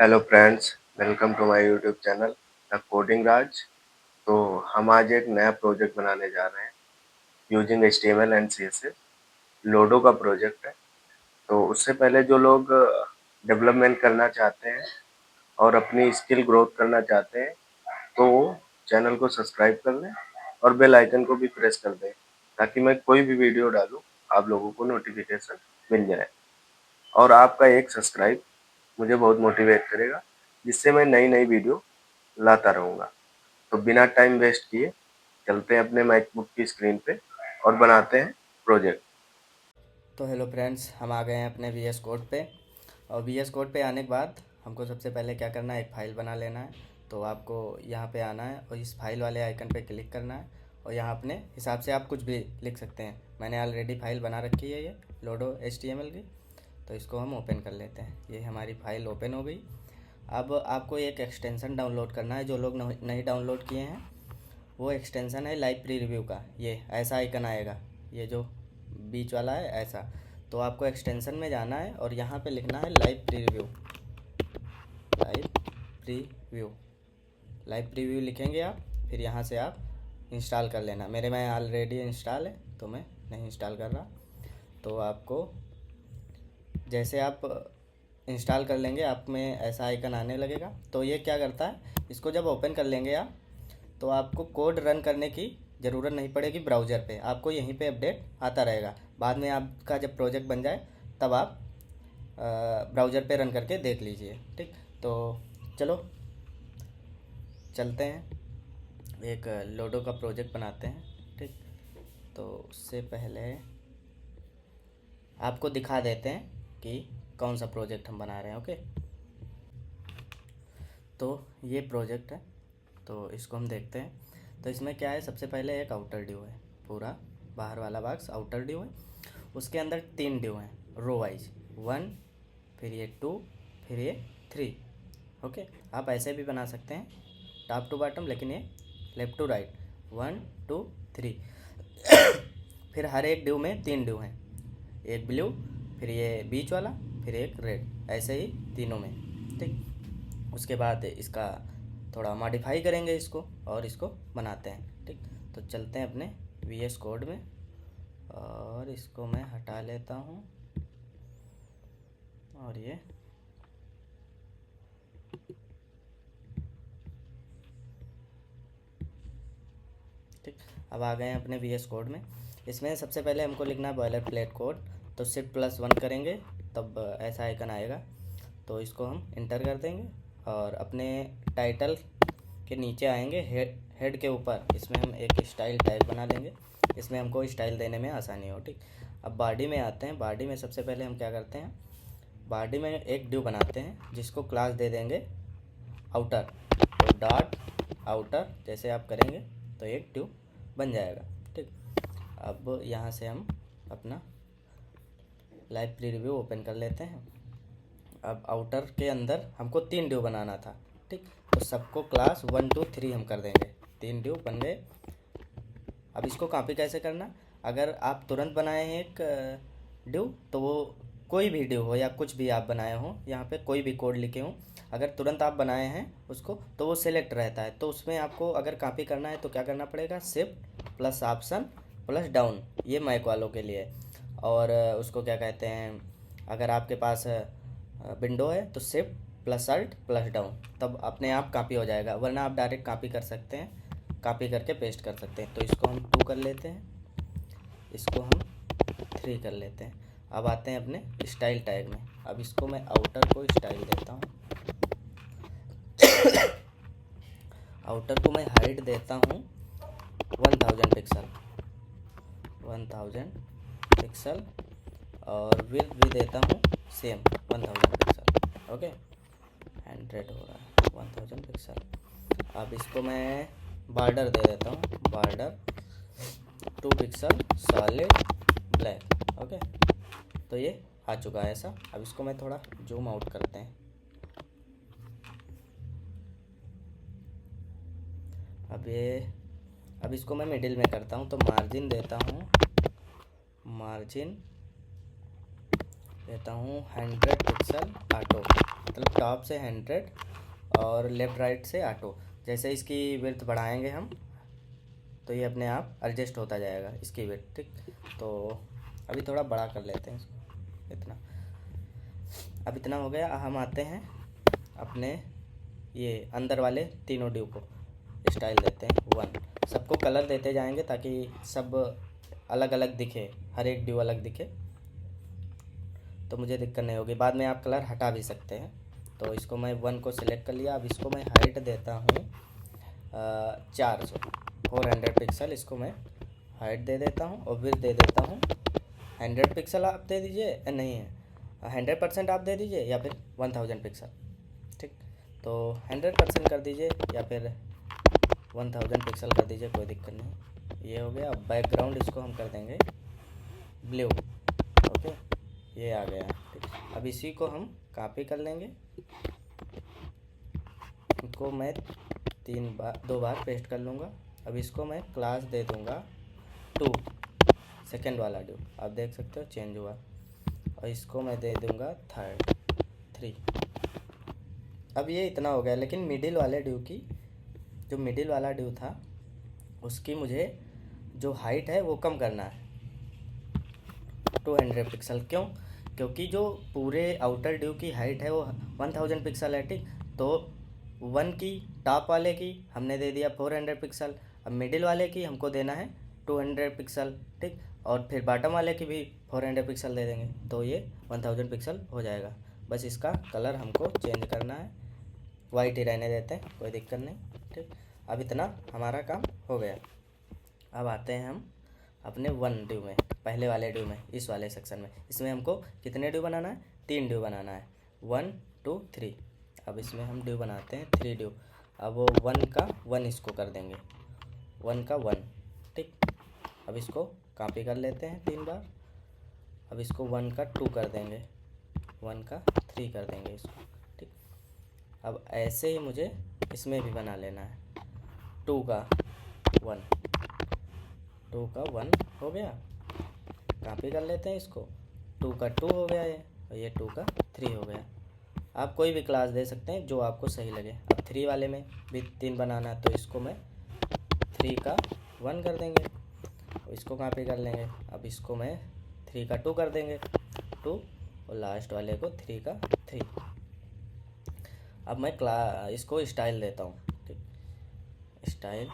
Hello friends, welcome to my YouTube channel the coding Raj. तो हम आज एक नया प्रोजेक्ट बनाने जा रहे हैं using HTML and CSS। Ludo का प्रोजेक्ट है। तो उससे पहले जो लोग डेवलपमेंट करना चाहते हैं और अपनी स्किल ग्रोथ करना चाहते हैं तो वो चैनल को सब्सक्राइब कर लें और बेल आइकन को भी प्रेस कर दें ताकि मैं कोई भी वीडियो डालूं आप लोगों को नोटिफिकेशन मिल जाए। और आपका एक सब्सक्राइब मुझे बहुत मोटिवेट करेगा, जिससे मैं नई नई वीडियो लाता रहूँगा। तो बिना टाइम वेस्ट किए चलते हैं अपने मैकबुक की स्क्रीन पे और बनाते हैं प्रोजेक्ट। तो हेलो फ्रेंड्स, हम आ गए हैं अपने वी एस कोड पे। और वी एस कोड पे आने के बाद हमको सबसे पहले क्या करना है, एक फ़ाइल बना लेना है। तो आपको यहाँ पे आना है और इस फाइल वाले आइकन पे क्लिक करना है और यहाँ अपने हिसाब से आप कुछ भी लिख सकते हैं। मैंने ऑलरेडी फ़ाइल बना रखी है, ये लोडो HTML की। तो इसको हम ओपन कर लेते हैं। ये हमारी फ़ाइल ओपन हो गई। अब आपको एक एक्सटेंसन डाउनलोड करना है। जो लोग नहीं डाउनलोड किए हैं, वो एक्सटेंसन है लाइव प्री रिव्यू का। ये ऐसा आइकन आएगा, ये जो बीच वाला है ऐसा। तो आपको एक्सटेंशन में जाना है और यहाँ पे लिखना है live preview. Live preview, live preview लिखेंगे आप। फिर यहाँ से आप इंस्टॉल कर लेना। मेरे में ऑलरेडी इंस्टॉल है तो मैं नहीं इंस्टॉल कर रहा। तो आपको जैसे आप इंस्टॉल कर लेंगे, आप में ऐसा आइकन आने लगेगा। तो ये क्या करता है, इसको जब ओपन कर लेंगे आप, तो आपको कोड रन करने की ज़रूरत नहीं पड़ेगी। ब्राउज़र पे आपको यहीं पे अपडेट आता रहेगा। बाद में आपका जब प्रोजेक्ट बन जाए तब आप ब्राउज़र पे रन करके देख लीजिए। ठीक, तो चलो चलते हैं, एक लोडो का प्रोजेक्ट बनाते हैं। ठीक, तो उससे पहले आपको दिखा देते हैं कि कौन सा प्रोजेक्ट हम बना रहे हैं। ओके, तो ये प्रोजेक्ट है, तो इसको हम देखते हैं। तो इसमें क्या है, सबसे पहले एक आउटर ड्यू है। पूरा बाहर वाला बॉक्स आउटर ड्यू है। उसके अंदर 3 ड्यू हैं रो वाइज, 1, फिर ये 2, फिर ये 3। ओके, आप ऐसे भी बना सकते हैं टॉप टू बॉटम, लेकिन ये लेफ्ट टू राइट, 1 2 3। फिर हर एक ड्यू में 3 ड्यू हैं, एक ब्लू, फिर ये बीच वाला, फिर एक रेड, ऐसे ही तीनों में। ठीक, उसके बाद इसका थोड़ा मॉडिफाई करेंगे इसको और इसको बनाते हैं। ठीक, तो चलते हैं अपने वी एस कोड में और इसको मैं हटा लेता हूँ। और ये ठीक, अब आ गए हैं अपने वी एस कोड में। इसमें सबसे पहले हमको लिखना है बॉयलर प्लेट कोड। तो Shift+1 करेंगे तब ऐसा आइकन आएगा। तो इसको हम इंटर कर देंगे और अपने टाइटल के नीचे आएंगे, हेड के ऊपर इसमें हम एक स्टाइल टैग बना लेंगे। इसमें हमको स्टाइल देने में आसानी हो। ठीक, अब बॉडी में आते हैं। बॉडी में सबसे पहले हम क्या करते हैं, बॉडी में एक ड्यू बनाते हैं जिसको क्लास दे देंगे आउटर। तो डॉट आउटर जैसे आप करेंगे तो एक ड्यू बन जाएगा। ठीक, अब यहाँ से हम अपना लाइव प्रीव्यू ओपन कर लेते हैं। अब आउटर के अंदर हमको 3 ड्यू बनाना था। ठीक, तो सबको क्लास 1 2 3 हम कर देंगे। 3 ड्यू बन गए। अब इसको कॉपी कैसे करना, अगर आप तुरंत बनाए हैं एक ड्यू, तो वो कोई भी ड्यू हो या कुछ भी आप बनाए हो, यहाँ पे कोई भी कोड लिखे हो, अगर तुरंत आप बनाए हैं उसको तो वो सिलेक्ट रहता है। तो उसमें आपको अगर कॉपी करना है तो क्या करना पड़ेगा, Shift+Option+डाउन, ये मैक वालों के लिए। और उसको क्या कहते हैं, अगर आपके पास विंडो है तो Shift+Alt+डाउन, तब अपने आप कॉपी हो जाएगा। वरना आप डायरेक्ट कॉपी कर सकते हैं, कॉपी करके पेस्ट कर सकते हैं। तो इसको हम 2 कर लेते हैं, इसको हम 3 कर लेते हैं। अब आते हैं अपने स्टाइल टैग में। अब इसको मैं आउटर को स्टाइल देता हूँ। आउटर को मैं हाइट देता हूँ 1000 पिक्सल, 1000 पिक्सल। और विड्थ भी देता हूँ सेम 1000 पिक्सल। ओके, 100 हो रहा है 1000 पिक्सल। अब इसको मैं बॉर्डर दे देता हूँ, border 2 pixel solid black. Okay, तो ये आ चुका है ऐसा। अब इसको मैं थोड़ा जूम आउट करते हैं। अब इसको मैं मिडिल में करता हूँ, तो मार्जिन देता हूँ, मार्जिन देता हूँ 100 पिक्सल ऑटो। मतलब टॉप से 100 और लेफ़्ट राइट से ऑटो। जैसे इसकी विड्थ बढ़ाएंगे हम तो ये अपने आप एडजस्ट होता जाएगा इसकी विड्थ, ठीक। तो अभी थोड़ा बड़ा कर लेते हैं इसको, इतना। अब इतना हो गया। हम आते हैं अपने ये अंदर वाले तीनों ड्यू को स्टाइल देते हैं 1। सबको कलर देते जाएंगे ताकि सब अलग अलग दिखे, हर एक ड्यू अलग दिखे, तो मुझे दिक्कत नहीं होगी। बाद में आप कलर हटा भी सकते हैं। तो इसको मैं 1 को सिलेक्ट कर लिया। अब इसको मैं हाइट देता हूँ 400 पिक्सल, इसको मैं हाइट दे देता हूँ और विड्थ दे देता हूँ 100 पिक्सल। आप दे दीजिए, नहीं है 100% आप दे दीजिए या फिर 1000 पिक्सल, ठीक। तो 100% कर दीजिए या फिर 1000 पिक्सल कर दीजिए, कोई दिक्कत नहीं। ये हो गया। अब बैकग्राउंड इसको हम कर देंगे ब्लू, ओके, ये आ गया, ठीक। अब इसी को हम कॉपी कर लेंगे। इनको मैं 2 बार पेस्ट कर लूँगा। अब इसको मैं क्लास दे दूँगा 2, सेकेंड वाला ड्यू, आप देख सकते हो चेंज हुआ। और इसको मैं दे दूँगा 3। अब ये इतना हो गया। लेकिन मिडिल वाले ड्यू की, जो मिडिल वाला ड्यू था उसकी मुझे जो हाइट है वो कम करना है 200 पिक्सल। क्यों? क्योंकि जो पूरे आउटर ड्यू की हाइट है वो 1000 पिक्सल है, ठीक। तो 1 की टॉप वाले की हमने दे दिया 400 पिक्सल। अब मिडिल वाले की हमको देना है 200 पिक्सल, ठीक। और फिर बॉटम वाले की भी 400 पिक्सल दे देंगे तो ये 1000 पिक्सल हो जाएगा। बस इसका कलर हमको चेंज करना है, वाइट ही रहने देते हैं, कोई दिक्कत नहीं, ठीक। अब इतना हमारा काम हो गया। अब आते हैं हम अपने 1 ड्यू में, पहले वाले ड्यू में, इस वाले सेक्शन में। इसमें हमको कितने ड्यू बनाना है? 3 ड्यू बनाना है, 1 2 3। अब इसमें हम ड्यू बनाते हैं 3 ड्यू। अब वो 1 का 1 इसको कर देंगे, 1 का 1, ठीक। अब इसको कॉपी कर लेते हैं 3 बार। अब इसको 1 का 2 कर देंगे, 1 का 3 कर देंगे इसको, ठीक। अब ऐसे ही मुझे इसमें भी बना लेना है 2 का 1, 2 का 1 हो गया। कॉपी कर लेते हैं इसको, 2 का 2 हो गया ये, और ये 2 का 3 हो गया। आप कोई भी क्लास दे सकते हैं जो आपको सही लगे। अब 3 वाले में भी 3 बनाना है तो इसको मैं 3 का 1 कर देंगे, इसको कॉपी कर लेंगे। अब इसको मैं 3 का 2 कर देंगे, 2, और लास्ट वाले को 3 का 3। अब मैं इसको स्टाइल देता हूँ, ठीक। स्टाइल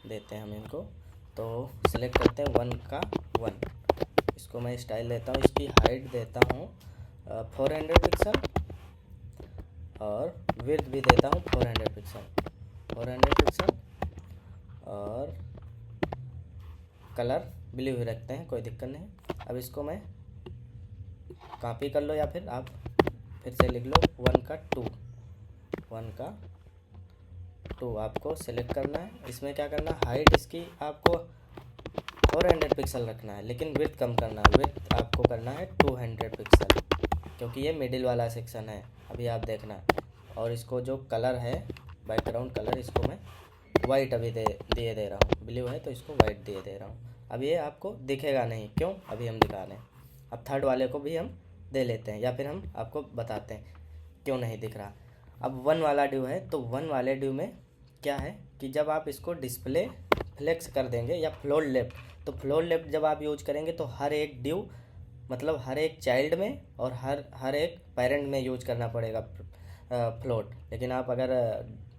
देते हैं हम इनको, तो सिलेक्ट करते हैं 1 का 1, इसको मैं स्टाइल देता हूँ। इसकी हाइट देता हूँ 400 पिक्सल और विड्थ भी देता हूँ 400 पिक्सल और कलर ब्लू ही रखते हैं, कोई दिक्कत नहीं। अब इसको मैं कॉपी कर लो या फिर आप फिर से लिख लो 1 का 2, 1 का 2 आपको सेलेक्ट करना है। इसमें क्या करना है, हाइट इसकी आपको 400 पिक्सल रखना है, लेकिन विड्थ कम करना है। विड्थ आपको करना है 200 पिक्सल, क्योंकि ये मिडिल वाला सेक्शन है, अभी आप देखना। और इसको जो कलर है, बैकग्राउंड कलर, इसको मैं वाइट अभी दिए दे रहा हूँ। ब्लू है तो इसको वाइट दिए दे रहा हूँ। अब ये आपको दिखेगा नहीं, क्यों? अभी हम दिखा रहे हैं। अब थर्ड वाले को भी हम दे लेते हैं, या फिर हम आपको बताते हैं क्यों नहीं दिख रहा। अब 1 वाला ड्यू है, तो 1 वाले ड्यू में क्या है कि जब आप इसको डिस्प्ले फ्लेक्स कर देंगे या फ्लोट लेफ्ट, तो फ्लोट लेफ्ट जब आप यूज करेंगे तो हर एक ड्यू, मतलब हर एक चाइल्ड में और हर एक पेरेंट में यूज करना पड़ेगा फ्लोट। लेकिन आप अगर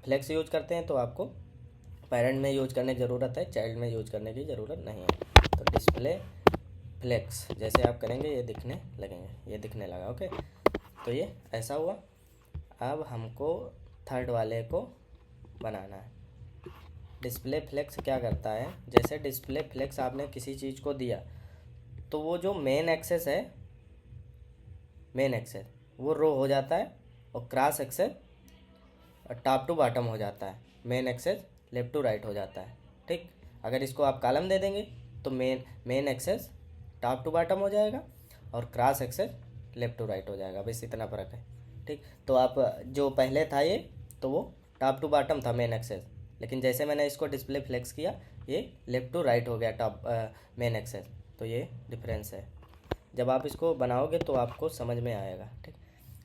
फ्लेक्स यूज करते हैं तो आपको पेरेंट में यूज करने की ज़रूरत है, चाइल्ड में यूज करने की ज़रूरत नहीं है। तो डिस्प्ले फ्लेक्स जैसे आप करेंगे ये दिखने लगेंगे, ये दिखने लगा, ओके। तो ये ऐसा हुआ। अब हमको थर्ड वाले को बनाना है। डिस्प्ले फ्लेक्स क्या करता है, जैसे डिस्प्ले फ्लेक्स आपने किसी चीज़ को दिया तो वो जो मेन एक्सेस है, मेन एक्सेस वो रो हो जाता है, और cross axis top to bottom हो जाता है। Main axis left to right हो जाता है, ठीक। अगर इसको आप कॉलम दे देंगे तो main axis top to bottom हो जाएगा और cross axis left to right हो जाएगा, बस इतना फ़र्क है, ठीक। तो आप जो पहले था ये, तो वो टॉप टू बॉटम था मेन एक्सेस, लेकिन जैसे मैंने इसको डिस्प्ले फ्लेक्स किया ये लेफ़्ट टू राइट हो गया टॉप मेन एक्सेस। तो ये डिफरेंस है, जब आप इसको बनाओगे तो आपको समझ में आएगा, ठीक।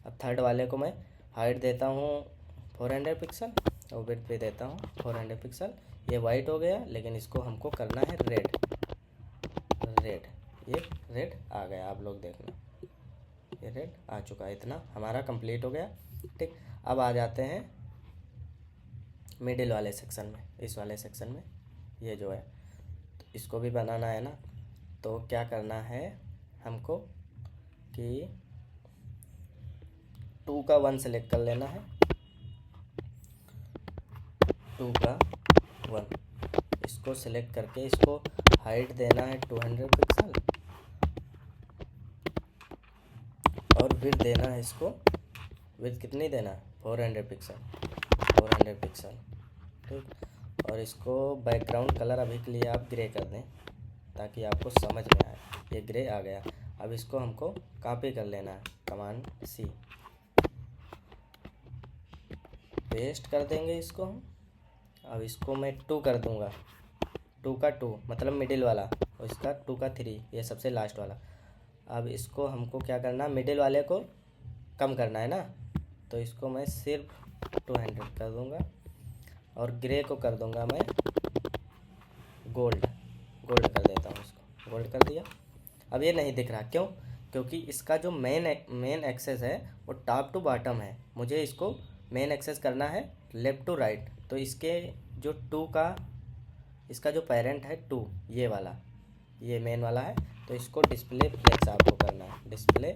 अब थर्ड वाले को मैं हाइट देता हूँ 400 पिक्सल और विड्थ पे देता हूँ 400 पिक्सल। ये वाइट हो गया, लेकिन इसको हमको करना है रेड। रेड, ये रेड आ गया, आप लोग देखना ये रेड आ चुका है। इतना हमारा कंप्लीट हो गया। ठीक, अब आ जाते हैं मिडिल वाले सेक्शन में। इस वाले सेक्शन में ये जो है, तो इसको भी बनाना है ना। तो क्या करना है हमको कि 2 का 1 सेलेक्ट कर लेना है। 2 का 1 इसको सेलेक्ट करके इसको हाइट देना है 200 पिक्सल और विड्थ देना है इसको, विड्थ कितनी देना है 400 पिक्सल, 400 पिक्सल। ठीक, और इसको बैकग्राउंड कलर अभी के लिए आप ग्रे कर दें ताकि आपको समझ में आए। ये ग्रे आ गया। अब इसको हमको कॉपी कर लेना है, कमांड C, पेस्ट कर देंगे इसको हम। अब इसको मैं 2 कर दूंगा, 2 का 2 मतलब मिडिल वाला, और इसका 2 का 3 ये सबसे लास्ट वाला। अब इसको हमको क्या करना, मिडिल वाले को कम करना है ना, तो इसको मैं सिर्फ 200 कर दूंगा और ग्रे को कर दूंगा मैं गोल्ड, गोल्ड कर देता हूँ इसको, गोल्ड कर दिया। अब ये नहीं दिख रहा, क्यों? क्योंकि इसका जो मेन एक्सेस है वो टॉप टू बॉटम है। मुझे इसको मेन एक्सेस करना है लेफ़्ट टू राइट। तो इसके जो 2 का, इसका जो पेरेंट है 2, ये वाला, ये मेन वाला है, तो इसको डिस्प्ले फ्लेक्स आपको करना है, डिस्प्ले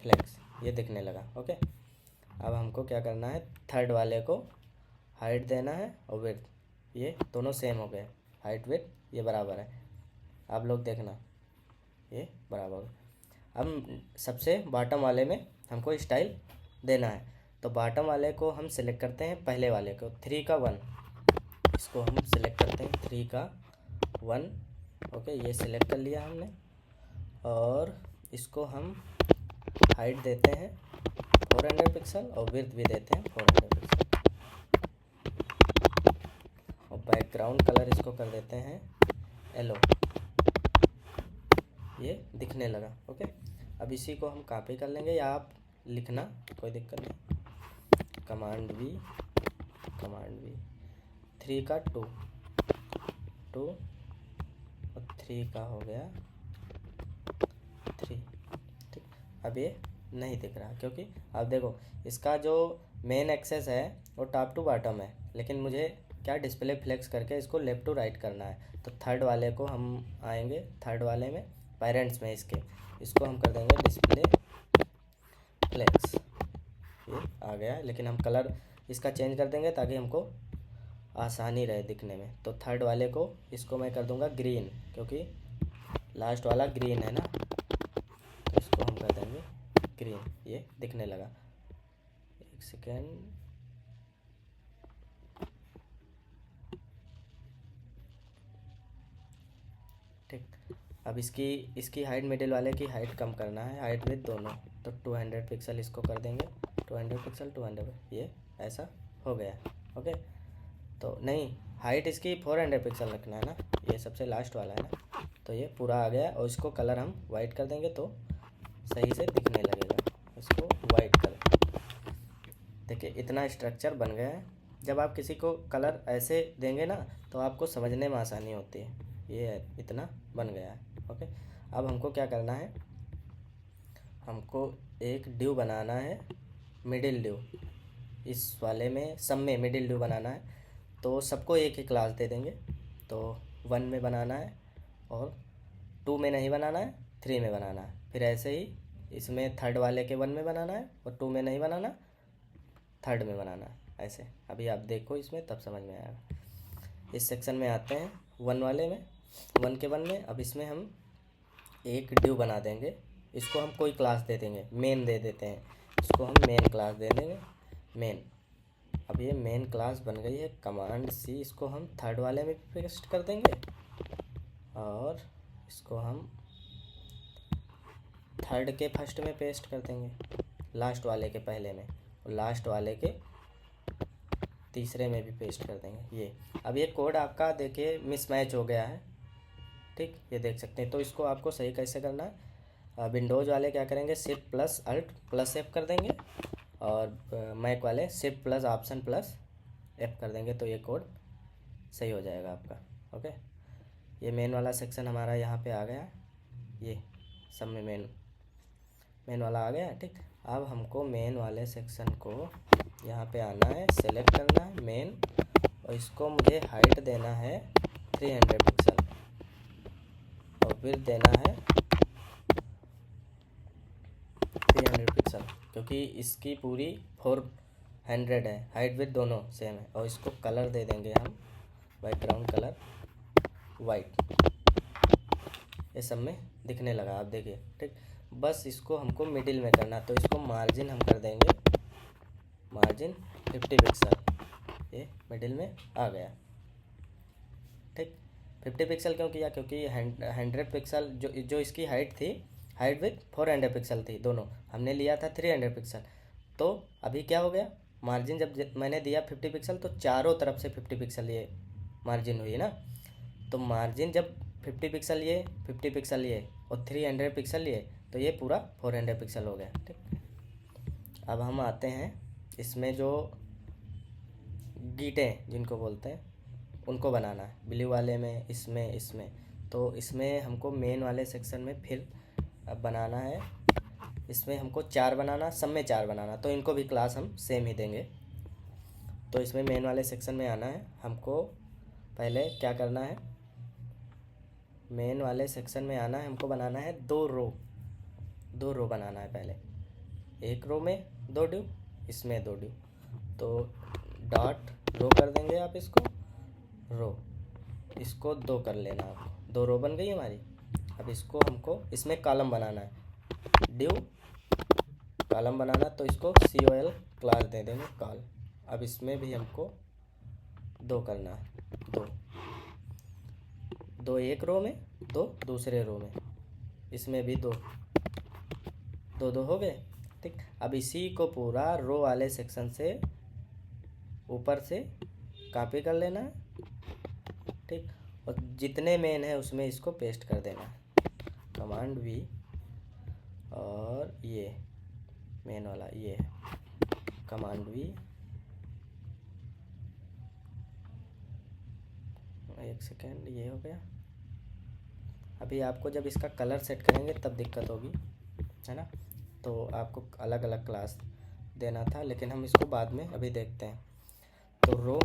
फ्लेक्स, ये दिखने लगा। ओके, अब हमको क्या करना है, थर्ड वाले को हाइट देना है और विड्थ, ये दोनों सेम हो गए, हाइट विड्थ ये बराबर है। आप लोग देखना ये बराबर है। अब सबसे बॉटम वाले में हमको स्टाइल देना है, तो बॉटम वाले को हम सिलेक्ट करते हैं, पहले वाले को 3 का 1, इसको हम सिलेक्ट करते हैं 3 का 1। ओके, ये सिलेक्ट कर लिया हमने और इसको हम हाइट देते हैं 400 पिक्सल और विड्थ भी देते हैं 400 पिक्सल और बैकग्राउंड कलर इसको कर देते हैं येलो, ये दिखने लगा। ओके, अब इसी को हम कॉपी कर लेंगे या आप लिखना, कोई दिक्कत नहीं। कमांड V, कमांड V, 3 का 2 और 3 का हो गया 3। ठीक, अब ये नहीं दिख रहा क्योंकि अब देखो इसका जो मेन एक्सेस है वो टॉप टू बॉटम है, लेकिन मुझे क्या डिस्प्ले फ्लेक्स करके इसको लेफ़्ट टू राइट करना है। तो थर्ड वाले को हम आएंगे, थर्ड वाले में पेरेंट्स में इसको हम कर देंगे डिस्प्ले फ्लेक्स, ये आ गया। लेकिन हम कलर इसका चेंज कर देंगे ताकि हमको आसानी रहे दिखने में। तो थर्ड वाले को इसको मैं कर दूंगा ग्रीन, क्योंकि लास्ट वाला ग्रीन है ना, तो इसको हम कर देंगे ग्रीन, ये दिखने लगा। एक सेकेंड, ठीक। अब इसकी हाइट, मिडिल वाले की हाइट कम करना है, हाइट विड्थ दोनों, तो 200 पिक्सल इसको कर देंगे, 200 पिक्सल 200, ये ऐसा हो गया। ओके, तो नहीं, हाइट इसकी 400 पिक्सल रखना है ना, ये सबसे लास्ट वाला है ना, तो ये पूरा आ गया। और इसको कलर हम वाइट कर देंगे तो सही से दिखने लगेगा, इसको वाइट कर। देखिए इतना स्ट्रक्चर बन गया है। जब आप किसी को कलर ऐसे देंगे ना तो आपको समझने में आसानी होती है। ये इतना बन गया है। ओके, अब हमको क्या करना है, हमको एक ड्यू बनाना है, मिडिल ड्यू। इस वाले में सब में मिडिल ड्यू बनाना है, तो सबको एक ही क्लास दे देंगे। तो 1 में बनाना है और 2 में नहीं बनाना है, 3 में बनाना है। फिर ऐसे ही इसमें थर्ड वाले के 1 में बनाना है और 2 में नहीं बनाना, थर्ड में बनाना है, ऐसे। अभी आप देखो इसमें तब समझ में आएगा। इस सेक्शन में आते हैं 1 वाले में, 1 के 1 में। अब इसमें हम एक ड्यू बना देंगे, इसको हम कोई क्लास दे देंगे, मेन दे देते हैं, इसको हम मेन क्लास दे देंगे, मेन। अब ये मेन क्लास बन गई है, कमांड C, इसको हम थर्ड वाले में पेस्ट कर देंगे और इसको हम थर्ड के फर्स्ट में पेस्ट कर देंगे, लास्ट वाले के पहले में, और लास्ट वाले के तीसरे में भी पेस्ट कर देंगे। ये अब ये कोड आपका देखिए मिसमैच हो गया है, ठीक, ये देख सकते हैं। तो इसको आपको सही कैसे करना है, विंडोज़ वाले क्या करेंगे, shift plus alt plus F कर देंगे, और मैक वाले shift plus option plus F कर देंगे, तो ये कोड सही हो जाएगा आपका। ओके, ये मेन वाला सेक्शन हमारा यहाँ पे आ गया, ये सब में मेन वाला आ गया। ठीक, अब हमको मेन वाले सेक्शन को यहाँ पे आना है, सेलेक्ट करना है मेन, और इसको मुझे हाइट देना है 300 पिक्सल, और फिर देना है 300 पिक्सल, क्योंकि इसकी पूरी 400 है, हाइट विड्थ दोनों सेम है। और इसको कलर दे देंगे हम, बैकग्राउंड कलर वाइट, ये सब में दिखने लगा, आप देखिए। ठीक, बस इसको हमको मिडिल में करना, तो इसको मार्जिन हम कर देंगे, मार्जिन 50 पिक्सल, ये मिडिल में आ गया। ठीक, 50 पिक्सल क्यों किया, क्योंकि 100 पिक्सल जो इसकी हाइट थी, हाइट विथ 400 पिक्सल थी, दोनों हमने लिया था 300 पिक्सल। तो अभी क्या हो गया, मार्जिन जब मैंने दिया 50 पिक्सल, तो चारों तरफ से 50 पिक्सल ये मार्जिन हुई ना। तो मार्जिन जब 50 पिक्सल ये, 50 पिक्सल ये, और 300 पिक्सल ये, तो ये पूरा 400 पिक्सल हो गया। ठीक, अब हम आते हैं इसमें जो गीटें जिनको बोलते हैं, उनको बनाना है ब्लू वाले में, इसमें तो इसमें हमको मेन वाले सेक्शन में फिर अब बनाना है, इसमें हमको 4 बनाना, सब में 4 बनाना, तो इनको भी क्लास हम सेम ही देंगे। तो इसमें मेन वाले सेक्शन में आना है हमको, पहले क्या करना है, मेन वाले सेक्शन में आना है हमको, बनाना है 2 रो बनाना है। पहले एक रो में 2 ड्यू, इसमें 2 ड्यू, तो डॉट रो कर देंगे आप इसको, रो, इसको 2 कर लेना आप, 2 रो बन गई हमारी। अब इसको हमको इसमें कॉलम बनाना है, ड्यू कॉलम बनाना, तो इसको COL क्लास दे देंगे कॉल। अब इसमें भी हमको 2 करना है, 2 एक रो में, 2 दूसरे रो में, इसमें भी 2 हो गए। ठीक, अब इसी को पूरा रो वाले सेक्शन से ऊपर से कॉपी कर लेना है। ठीक, और जितने मेन है उसमें इसको पेस्ट कर देना है, कमांड V, और ये मेन वाला ये है, कमांड V, एक सेकेंड, ये हो गया। अभी आपको जब इसका कलर सेट करेंगे तब दिक्कत होगी, है ना, तो आपको अलग अलग क्लास देना था, लेकिन हम इसको बाद में अभी देखते हैं। तो रो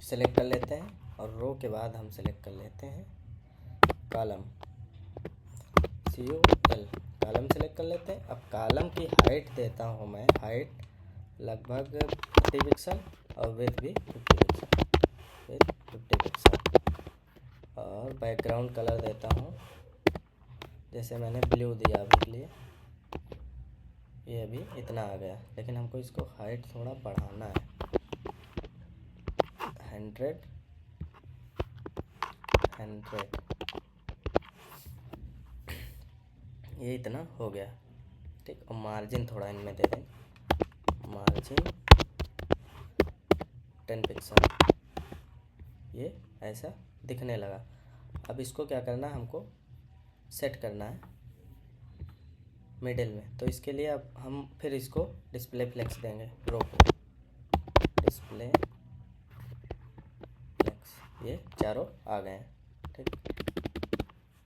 सेलेक्ट कर लेते हैं, और रो के बाद हम सेलेक्ट कर लेते हैं कॉलम, COL, कॉलम सेलेक्ट कर लेते हैं। अब कॉलम की हाइट देता हूँ मैं, हाइट लगभग 50 पिक्सल, और विड्थ भी 50 पिक्सल, विथ 50 पिक्सल, और बैकग्राउंड कलर देता हूँ, जैसे मैंने ब्लू दिया अभी के लिए, ये अभी इतना आ गया, लेकिन हमको इसको हाइट थोड़ा बढ़ाना है, 100, ये इतना हो गया। ठीक, और मार्जिन थोड़ा इनमें दे दें, मार्जिन 10 पिक्सल, ये ऐसा दिखने लगा। अब इसको क्या करना है, हमको सेट करना है मिडिल में, तो इसके लिए अब हम फिर इसको डिस्प्ले फ्लेक्स देंगे, रो को डिस्प्ले फ्लेक्स, ये चारों आ गए हैं। ठीक,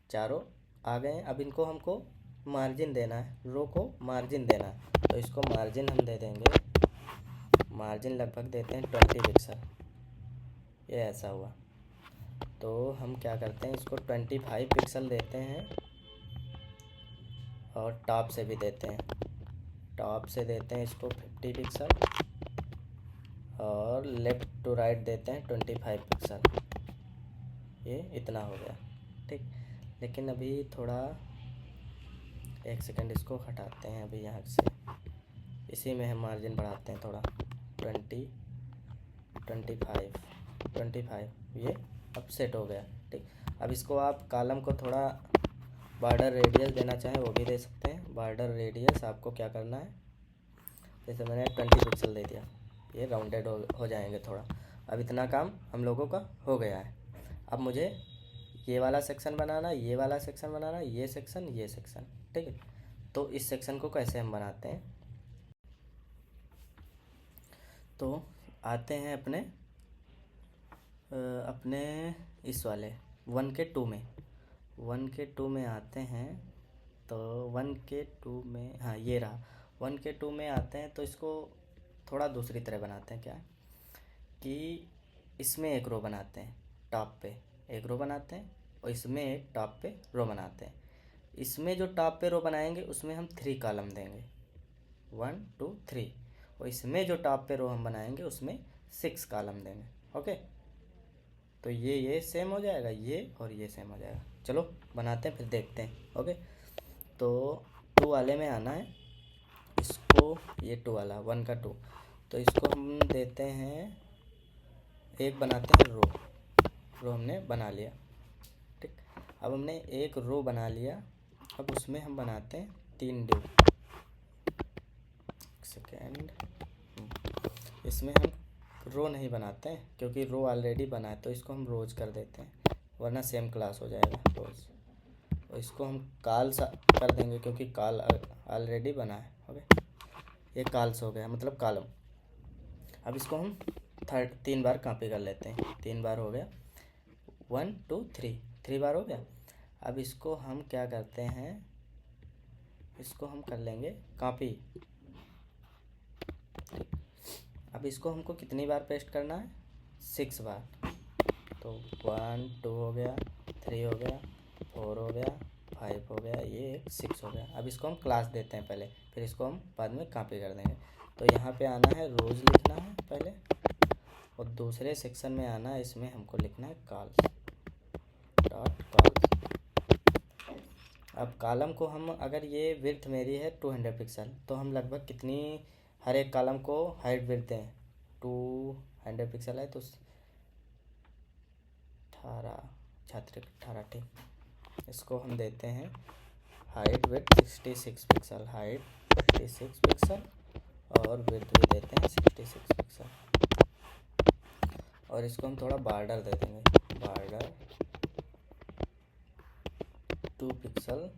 चारों आ गए हैं। अब इनको हमको मार्जिन देना है, रो को मार्जिन देना है, तो इसको मार्जिन हम दे देंगे, मार्जिन लगभग देते हैं 20 पिक्सल, ये ऐसा हुआ। तो हम क्या करते हैं, इसको 25 पिक्सल देते हैं, और टॉप से भी देते हैं, टॉप से देते हैं इसको 50 पिक्सल, और लेफ़्ट टू राइट देते हैं 25 पिक्सल, ये इतना हो गया। ठीक, लेकिन अभी थोड़ा, एक सेकंड, इसको हटाते हैं अभी यहाँ से, इसी में हम मार्जिन बढ़ाते हैं थोड़ा, 25, ये अब सेट हो गया। ठीक, अब इसको आप कॉलम को थोड़ा बॉर्डर रेडियस देना चाहें वो भी दे सकते हैं। बॉर्डर रेडियस आपको क्या करना है, जैसे मैंने 20 पिक्सल दे दिया, ये राउंडेड हो जाएंगे थोड़ा। अब इतना काम हम लोगों का हो गया है। अब मुझे ये वाला सेक्शन बनाना, ये वाला सेक्शन बनाना, ये सेक्शन, ठीक है। तो इस सेक्शन को कैसे हम बनाते हैं, तो आते हैं अपने इस वाले 1K2 में, 1K2 में आते हैं। तो 1K2 में, हाँ ये रहा, 1K2 में आते हैं। तो इसको थोड़ा दूसरी तरह बनाते हैं, क्या कि इसमें एक रो बनाते हैं, टॉप पे एक रो बनाते हैं, और इसमें एक टॉप पे रो बनाते हैं। इसमें जो टॉप पे रो बनाएंगे उसमें हम 3 कॉलम देंगे, 1 2 3, और इसमें जो टॉप पे रो हम बनाएंगे उसमें 6 कॉलम देंगे। ओके, तो ये सेम हो जाएगा, ये और ये सेम हो जाएगा। चलो बनाते हैं फिर देखते हैं। ओके, तो 2 वाले में आना है, इसको ये 2 वाला 1 का 2, तो इसको हम देते हैं, एक बनाते हैं रो हमने बना लिया, ठीक। अब हमने एक रो बना लिया, अब उसमें हम बनाते हैं 3 डिव। सेकेंड, इसमें हम रो नहीं बनाते हैं क्योंकि रो ऑलरेडी बना है, तो इसको हम रोज कर देते हैं, वरना सेम क्लास हो जाएगा रोज। और इसको हम कॉल्स कर देंगे क्योंकि कॉल ऑलरेडी बना है। ओके, ये कॉल्स हो गया, मतलब कॉलम। अब इसको हम 3 बार कॉपी कर लेते हैं, 3 बार हो गया, 1 2 3 बार हो गया। अब इसको हम क्या करते हैं, इसको हम कर लेंगे कॉपी। अब इसको हमको कितनी बार पेस्ट करना है, 6 बार। तो 1 2 हो गया, 3 हो गया, 4 हो गया, 5 हो गया, ये 6 हो गया। अब इसको हम क्लास देते हैं पहले, फिर इसको हम बाद में कॉपी कर देंगे। तो यहाँ पे आना है रोज लिखना है पहले, और दूसरे सेक्शन में आना है, इसमें हमको लिखना है कॉल्स डॉट कॉल्स। अब कॉलम को हम, अगर ये विड्थ मेरी है 200 पिक्सल, तो हम लगभग कितनी हर एक कॉलम को हाइट विड्थ दें, 200 पिक्सल है तो 18, ठीक। इसको हम देते हैं height width 66 pixel, height 66 pixel, और विड्थ भी देते हैं 66 पिक्सल। और इसको हम थोड़ा बॉर्डर दे देंगे, बॉर्डर 2 पिक्सल,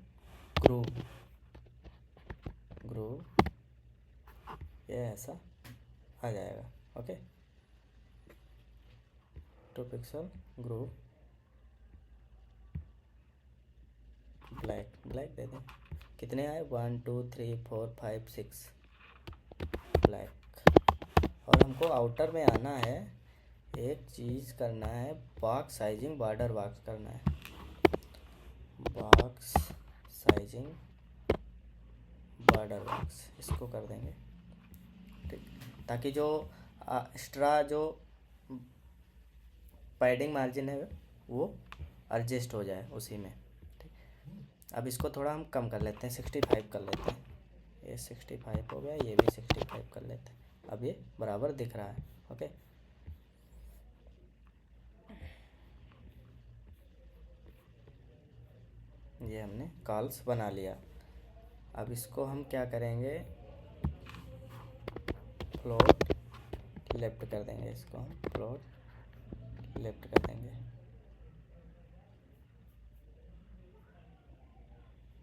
ग्रूव, ये ऐसा आ जाएगा। ओके, 2 पिक्सल ग्रूव, ब्लैक दे दें। कितने आए, 1 2 3 4 5 6 ब्लैक। और हमको आउटर में आना है, एक चीज़ करना है, बॉक्स साइजिंग बॉर्डर बॉक्स करना है, बॉक्स साइजिंग बॉर्डर बॉक्स, इसको कर देंगे, ठीक। ताकि जो एक्स्ट्रा जो पैडिंग मार्जिन है वो एडजस्ट हो जाए उसी में, ठीक। अब इसको थोड़ा हम कम कर लेते हैं, 65 कर लेते हैं, ये 65 हो गया, ये भी 65 कर लेते हैं। अब ये बराबर दिख रहा है। ओके, ये हमने कॉल्स बना लिया। अब इसको हम क्या करेंगे, फ्लोट लेफ्ट कर देंगे, इसको हम फ्लोट लेफ्ट कर देंगे,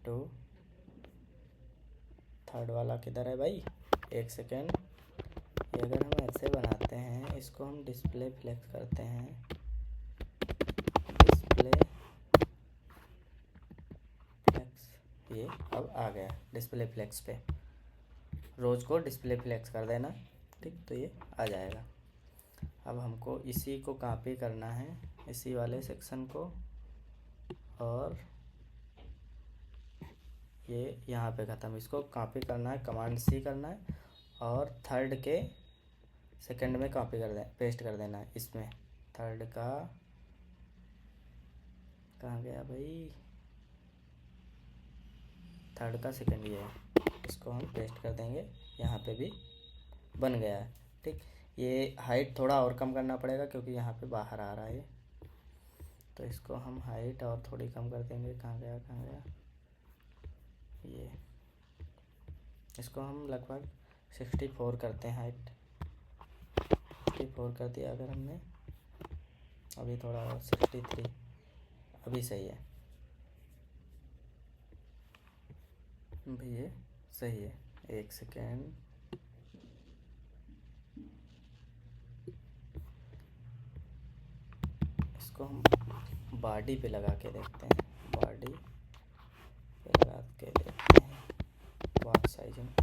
2 थर्ड वाला किधर है भाई, एक सेकेंड। ये अगर हम ऐसे बनाते हैं, इसको हम डिस्प्ले फ्लेक्स करते हैं, डिस्प्ले फ्लेक्स, ये अब आ गया डिस्प्ले फ्लेक्स पे, रोज को डिस्प्ले फ्लेक्स कर देना, ठीक। तो ये आ जाएगा। अब हमको इसी को कॉपी करना है, इसी वाले सेक्शन को, और ये यहाँ पे ख़त्म। इसको कॉपी करना है, कमांड C करना है, और थर्ड के सेकंड में कॉपी कर दें, पेस्ट कर देना है। इसमें थर्ड का कहाँ गया भाई, थर्ड का सेकंड ये है, इसको हम पेस्ट कर देंगे, यहाँ पे भी बन गया है, ठीक। ये हाइट थोड़ा और कम करना पड़ेगा क्योंकि यहाँ पे बाहर आ रहा है, तो इसको हम हाइट और थोड़ी कम कर देंगे। कहाँ गया ये, इसको हम लगभग 64 करते हैं, हाइट 64 कर दिया अगर हमने, अभी थोड़ा और 63 अभी सही है, अभी ये सही है। एक सेकेंड, इसको हम बॉडी पे लगा के देखते हैं, बॉडी पे लगा के देखते हैं बॉक्स साइज में।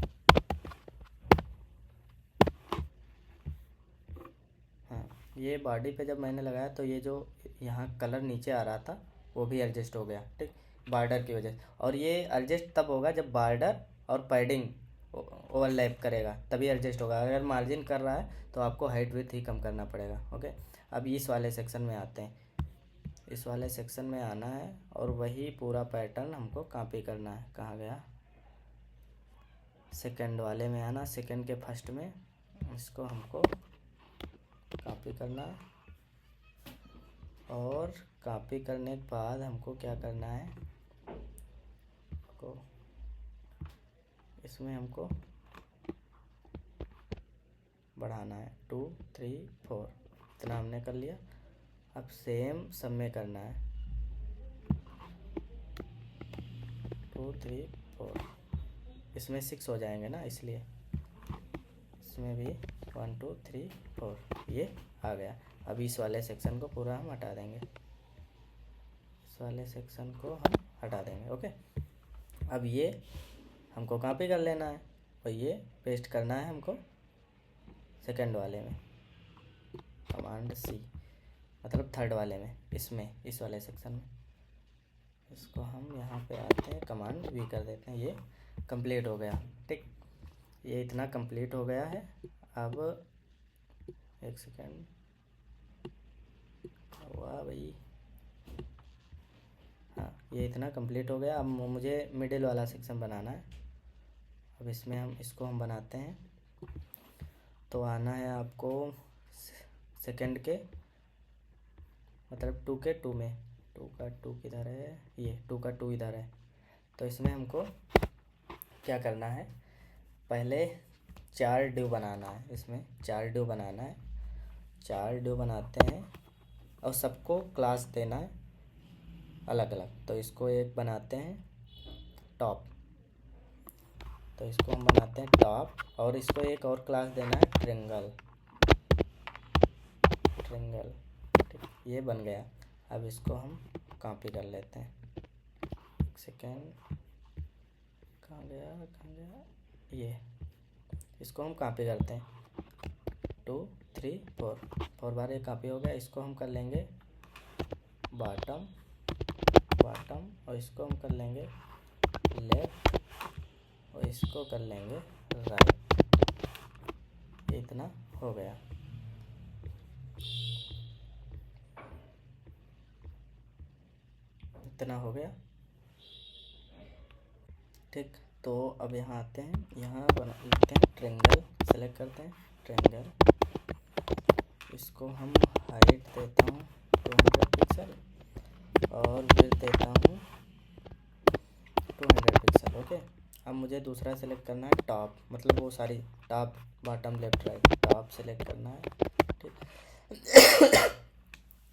हाँ, ये बॉडी पे जब मैंने लगाया तो ये जो यहाँ कलर नीचे आ रहा था वो भी एडजस्ट हो गया, ठीक, बॉर्डर की वजह से। और ये एडजस्ट तब होगा जब बॉर्डर और पैडिंग ओवरलैप करेगा, तभी एडजस्ट होगा। अगर मार्जिन कर रहा है तो आपको हाइट विड्थ ही कम करना पड़ेगा। ओके, अब इस वाले सेक्शन में आते हैं। इस वाले सेक्शन में आना है और वही पूरा पैटर्न हमको कॉपी करना है। कहाँ गया, सेकंड वाले में आना, सेकंड के फर्स्ट में इसको हमको कॉपी करना है। और कॉपी करने के बाद हमको क्या करना है, को इसमें हमको बढ़ाना है 2 3 4, इतना हमने कर लिया। अब सेम सब में करना है 2 3 4, इसमें 6 हो जाएंगे ना, इसलिए इसमें भी 1 2 3 4 ये आ गया। अब इस वाले सेक्शन को पूरा हम हटा देंगे, इस वाले सेक्शन को हम हटा देंगे। ओके, अब ये हमको कॉपी कर लेना है और ये पेस्ट करना है हमको सेकंड वाले में, कमांड सी, मतलब थर्ड वाले में, इसमें इस वाले सेक्शन में। इसको हम यहाँ पे आते हैं, कमांड वी कर देते हैं। ये कंप्लीट हो गया, ठीक, ये इतना कंप्लीट हो गया है। अब एक सेकेंड, हुआ भाई, हाँ, ये इतना कंप्लीट हो गया। अब मुझे मिडिल वाला सेक्शन बनाना है। अब इसमें हम इसको हम बनाते हैं। तो आना है आपको सेकंड के, मतलब 2 के 2 में, 2 का 2 किधर है, ये 2 का 2 इधर है। तो इसमें हमको क्या करना है, पहले 4 ड्यू बनाना है, इसमें 4 ड्यू बनाना है। 4 ड्यू बनाते हैं और सबको क्लास देना है अलग अलग। तो इसको एक बनाते हैं टॉप, तो इसको हम बनाते हैं टॉप, और इसको एक और क्लास देना है ट्रिंगल, ट्रिंगल, ठीक, ये बन गया। अब इसको हम कॉपी कर लेते हैं, एक सेकेंड, कहाँ गया, कहाँ गया, ये, इसको हम कॉपी करते हैं 2 3 4 बार ये कॉपी हो गया। इसको हम कर लेंगे बॉटम, बॉटम, और इसको हम कर लेंगे लेफ्ट, और इसको कर लेंगे राइट। इतना हो गया, इतना हो गया, ठीक। तो अब यहाँ आते हैं, यहाँ बना लेते हैं ट्रायंगल, सेलेक्ट करते हैं ट्रायंगल, इसको हम हाइट देता हूँ 200 पिक्सल और विड्थ देता हूँ 200 पिक्सल। ओके, अब मुझे दूसरा सेलेक्ट करना है टॉप, मतलब वो सारी top, bottom, left, right, top select करना है, ठीक।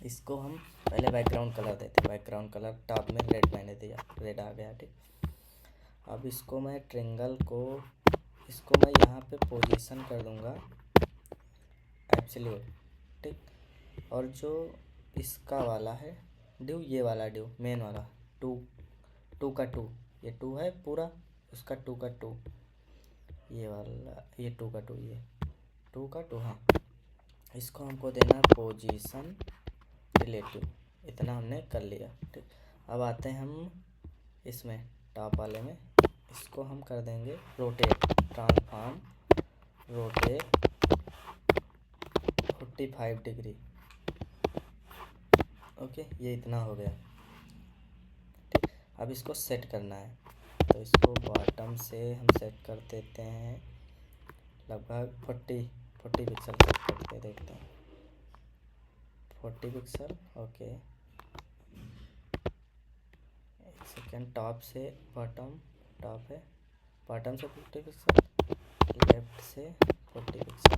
इसको हम पहले बैकग्राउंड कलर देते हैं, बैकग्राउंड कलर टॉप में रेड मैंने दिया, रेड आ गया, ठीक। अब इसको मैं ट्रायंगल को, इसको मैं यहाँ पे पोजीशन कर दूँगा एब्सोल्यूट, ठीक। और जो इसका वाला है ड्यू, ये वाला ड्यू मेन वाला 2 का 2, ये 2 है पूरा, उसका 2 का 2, ये वाला, ये 2 का 2, ये 2 का 2, हाँ। इसको हमको देना है पोजीशन रिलेटिव, इतना हमने कर लिया, ठीक। अब आते हैं हम इसमें टॉप वाले में, इसको हम कर देंगे rotate, transform rotate 45 degree. Okay, ये इतना हो गया, ठीक। अब इसको सेट करना है, तो इसको बॉटम से हम सेट कर देते हैं लगभग 40 पिक्सल सेट करके देखते हैं, 40 पिक्सल। ओके, एक सेकेंड, टॉप से बॉटम, टॉप है, बॉटम से 50 पिक्सल, लेफ्ट से 40 पिक्सल,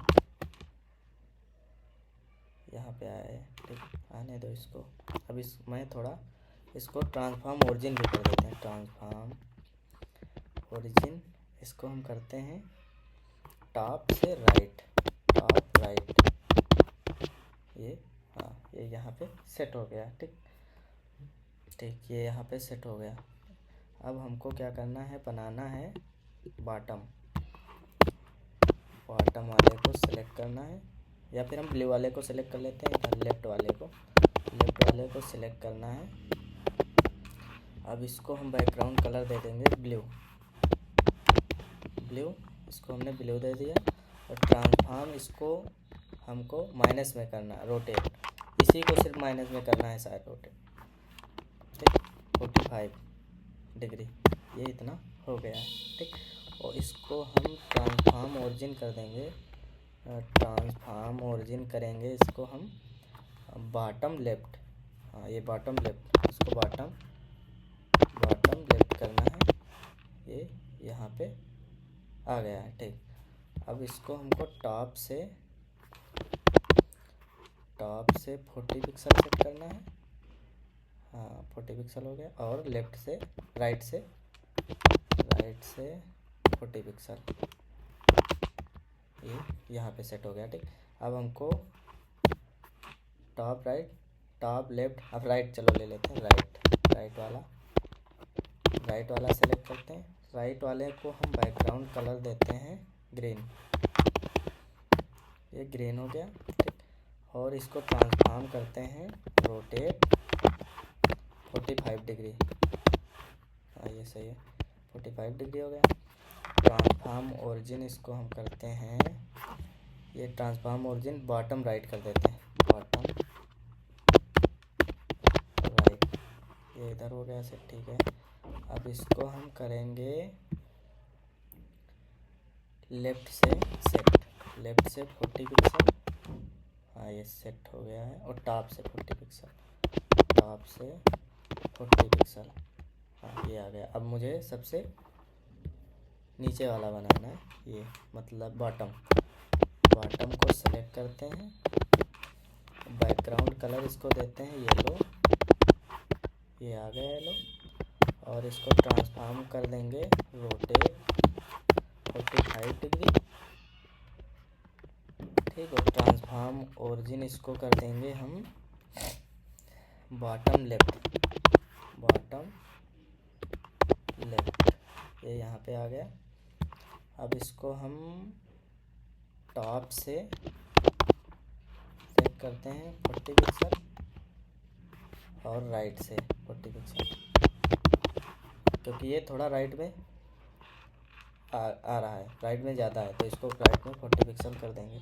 यहाँ पे आए, ठीक, आने दो इसको। अब इस मैं थोड़ा इसको ट्रांसफॉर्म ओरिजिन भी कर देते हैं, ट्रांसफॉर्म ओरिजिन। इसको हम करते हैं टॉप से राइट, टॉप राइट। ये हाँ, ये यहाँ पे सेट हो गया। ठीक ठीक, ये यहाँ पे सेट हो गया। अब हमको क्या करना है, बनाना है बॉटम। बॉटम वाले को सिलेक्ट करना है, या फिर हम ब्लू वाले को सिलेक्ट कर लेते हैं, इधर लेफ्ट वाले को सिलेक्ट करना है। अब इसको हम बैकग्राउंड कलर दे देंगे ब्लू, इसको हमने ब्लू दे दिया। और ट्रांसफॉर्म इसको हमको माइनस में करना है, रोटेट, इसी को सिर्फ माइनस में करना है शायद, रोटेट। ठीक, 45 डिग्री, ये इतना हो गया है। ठीक, और इसको हम ट्रांसफॉर्म ओरिजिन कर देंगे, ट्रांसफॉर्म ओरिजिन करेंगे इसको हम बॉटम लेफ्ट। हाँ, ये बॉटम लेफ्ट, इसको बॉटम लेफ्ट करना है। ये यहाँ पे आ गया है। ठीक, अब इसको हमको टॉप से 40 पिक्सल सेट करना है। हाँ, 40 पिक्सल हो गया। और लेफ्ट से राइट से 40 पिक्सल, ये यहाँ पे सेट हो गया। ठीक, अब हमको टॉप राइट, टॉप लेफ्ट, अब राइट चलो ले लेते हैं, राइट वाला सेलेक्ट करते हैं। राइट वाले को हम बैकग्राउंड कलर देते हैं ग्रीन, ये ग्रीन हो गया। ठीक, और इसको ट्रांसफॉर्म करते हैं रोटेट 45 डिग्री। हाँ, ये सही है, 45 डिग्री हो गया। ट्रांसफॉर्म ओरिजिन इसको हम करते हैं, ये ट्रांसफॉर्म ओरिजिन बॉटम राइट कर देते हैं, बॉटम राइट, ये इधर हो गया सेट। ठीक है, अब इसको हम करेंगे लेफ़्ट से 40 पिक्सल। हाँ, ये सेट हो गया है। और टॉप से 40 पिक्सल, हाँ, ये आ गया। अब मुझे सबसे नीचे वाला बनाना है, ये मतलब बॉटम को सेलेक्ट करते हैं, बैकग्राउंड कलर इसको देते हैं येलो, ये आ गया येलो। और इसको ट्रांसफॉर्म कर देंगे रोटेट 45 डिग्री। ठीक, और ट्रांसफॉर्म ओरिजिन इसको कर देंगे हम बॉटम लेफ्ट, ये यहाँ पे आ गया। अब इसको हम टॉप से सेट करते हैं 40 पिक्सल, और राइट से 40 पिक्सल, क्योंकि ये थोड़ा राइट में आ रहा है, राइट में ज़्यादा है, तो इसको राइट में 40 पिक्सल कर देंगे।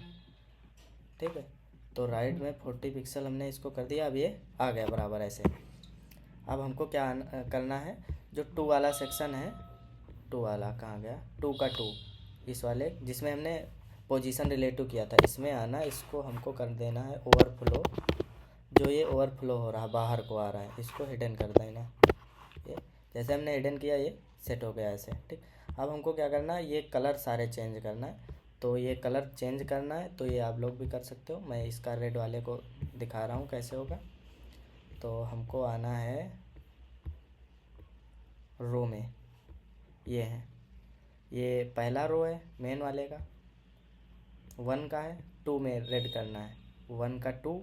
ठीक है, तो राइट में 40 पिक्सल हमने इसको कर दिया। अब ये आ गया बराबर ऐसे। अब हमको क्या करना है, जो 2 वाला सेक्शन है, 2 वाला कहाँ गया, 2 का 2, इस वाले जिसमें हमने पोजीशन रिलेटिव किया था, इसमें आना, इसको हमको कर देना है ओवरफ्लो। जो ये ओवरफ्लो हो रहा, बाहर को आ रहा है, इसको हिडन कर देना। ये जैसे हमने हिडन किया, ये सेट हो गया ऐसे। ठीक, अब हमको क्या करना है, ये कलर सारे चेंज करना है। तो ये कलर चेंज करना है, तो ये आप लोग भी कर सकते हो। मैं इसका रेड वाले को दिखा रहा हूँ कैसे होगा। तो हमको आना है रो में, ये है, ये पहला रो है मेन वाले का, 1 का है, 2 में रेड करना है, 1 का 2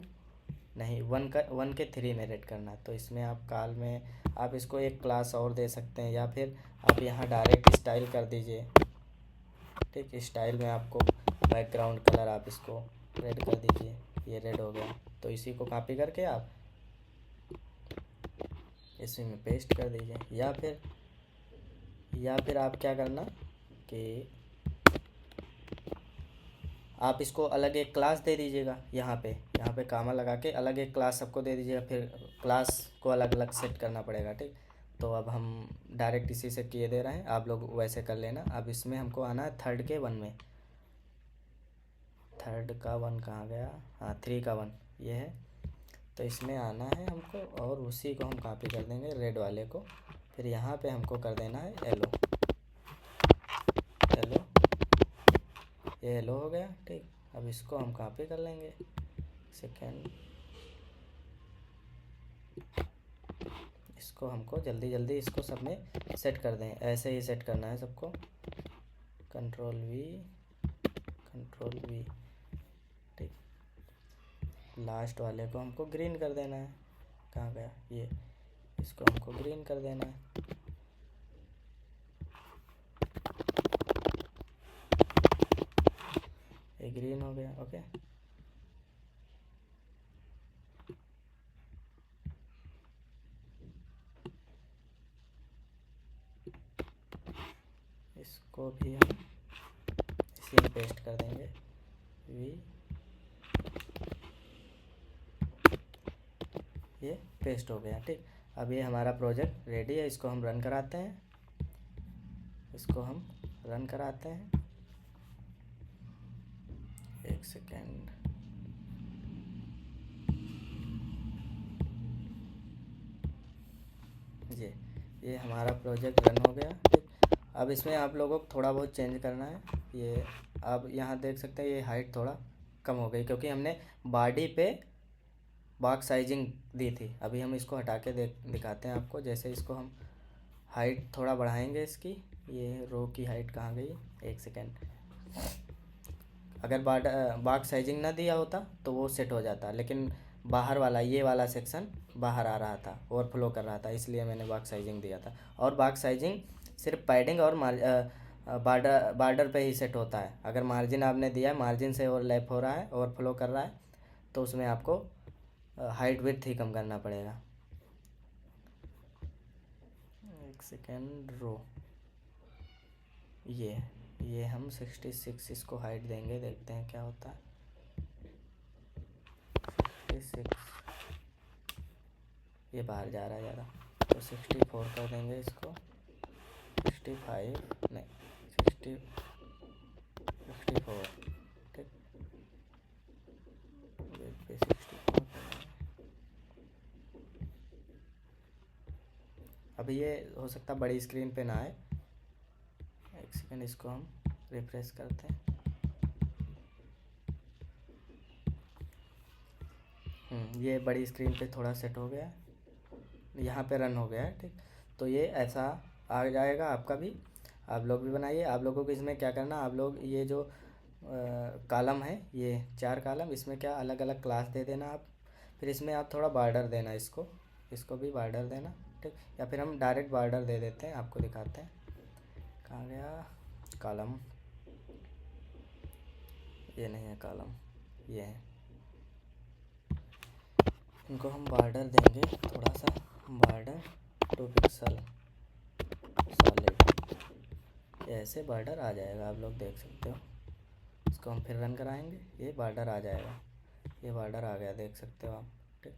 नहीं, 1 के 3 में रेड करना है। तो इसमें आप काल में आप इसको एक क्लास और दे सकते हैं, या फिर आप यहाँ डायरेक्ट स्टाइल कर दीजिए। ठीक, स्टाइल में आपको बैकग्राउंड कलर आप इसको रेड कर दीजिए, ये रेड हो गया। तो इसी को कॉपी करके आप इसी में पेस्ट कर दीजिए, या फिर आप क्या करना कि आप इसको अलग एक क्लास दे दीजिएगा, यहाँ पे कामा लगा के अलग एक क्लास सबको दे दीजिएगा, फिर क्लास को अलग अलग सेट करना पड़ेगा। ठीक, तो अब हम डायरेक्ट इसी से किए दे रहे हैं, आप लोग वैसे कर लेना। अब इसमें हमको आना है थर्ड के 1 में, थर्ड का 1 कहाँ गया, हाँ 3 का 1 ये है। तो इसमें आना है हमको, और उसी को हम कॉपी कर देंगे रेड वाले को। फिर यहाँ पे हमको कर देना है येलो, ये येलो हो गया। ठीक, अब इसको हम कॉपी कर लेंगे, सेकेंड इसको हमको जल्दी जल्दी इसको सब में सेट कर दें, ऐसे ही सेट करना है सबको। कंट्रोल वी, ठीक। लास्ट वाले को हमको ग्रीन कर देना है, कहाँ गया ये, इसको हमको ग्रीन कर देना है। ये ग्रीन हो गया, ओके। इसको भी हम इसी में पेस्ट कर देंगे, ये पेस्ट हो गया, ठीक। अब ये हमारा प्रोजेक्ट रेडी है, इसको हम रन कराते हैं, एक सेकेंड। ये हमारा प्रोजेक्ट रन हो गया, ठीक। अब इसमें आप लोगों को थोड़ा बहुत चेंज करना है। ये आप यहाँ देख सकते हैं, ये हाइट थोड़ा कम हो गई क्योंकि हमने बॉडी पे बॉक्स साइजिंग दी थी। अभी हम इसको हटा के दिखाते हैं आपको। जैसे इसको हम हाइट थोड़ा बढ़ाएंगे इसकी, ये रो की हाइट कहाँ गई, एक सेकेंड। अगर बॉक्स साइजिंग ना दिया होता तो वो सेट हो जाता, लेकिन बाहर वाला ये वाला सेक्शन बाहर आ रहा था, ओवरफ्लो कर रहा था, इसलिए मैंने बॉक्स साइजिंग दिया था। और बॉक्स साइजिंग सिर्फ पैडिंग और बॉर्डर पे ही सेट होता है। अगर मार्जिन आपने दिया है, मार्जिन से ओवरलैप हो रहा है, ओवरफ्लो कर रहा है, तो उसमें आपको हाइट विड्थ ही कम करना पड़ेगा। एक सेकेंड, रो ये हम 66 इसको हाइट देंगे, देखते हैं क्या होता है। 66 ये बाहर जा रहा है ज़्यादा, तो 64 कर देंगे इसको। 65 नहीं, 64, ठीक। वेट पे 64। अभी ये हो सकता बड़ी स्क्रीन पे ना आए, एक सेकेंड, इसको हम रिफ्रेश करते हैं। ये बड़ी स्क्रीन पे थोड़ा सेट हो गया है, यहाँ पे रन हो गया है, ठीक। तो ये ऐसा आ जाएगा आपका भी, आप लोग भी बनाइए। आप लोगों को इसमें क्या करना, आप लोग ये जो कॉलम है, ये 4 कॉलम, इसमें क्या अलग अलग क्लास दे देना आप। फिर इसमें आप थोड़ा बॉर्डर देना, इसको भी बॉर्डर देना, ठीक। या फिर हम डायरेक्ट बॉर्डर दे देते हैं, आपको दिखाते हैं। कहाँ गया कॉलम, ये नहीं है कॉलम, ये है। इनको हम बॉर्डर देंगे, थोड़ा सा बॉर्डर 2 पिक्सल सॉलिड, ऐसे बॉर्डर आ जाएगा, आप लोग देख सकते हो। इसको हम फिर रन कराएंगे, ये बॉर्डर आ जाएगा, ये बॉर्डर आ गया, देख सकते हो आप, ठीक।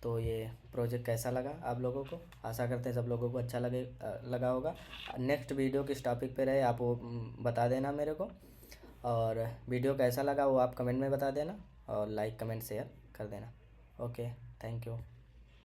तो ये प्रोजेक्ट कैसा लगा आप लोगों को, आशा करते हैं सब लोगों को अच्छा लगा होगा। नेक्स्ट वीडियो किस टॉपिक पे रहे आप वो बता देना मेरे को, और वीडियो कैसा लगा वो आप कमेंट में बता देना, और लाइक कमेंट शेयर कर देना। Okay, thank you.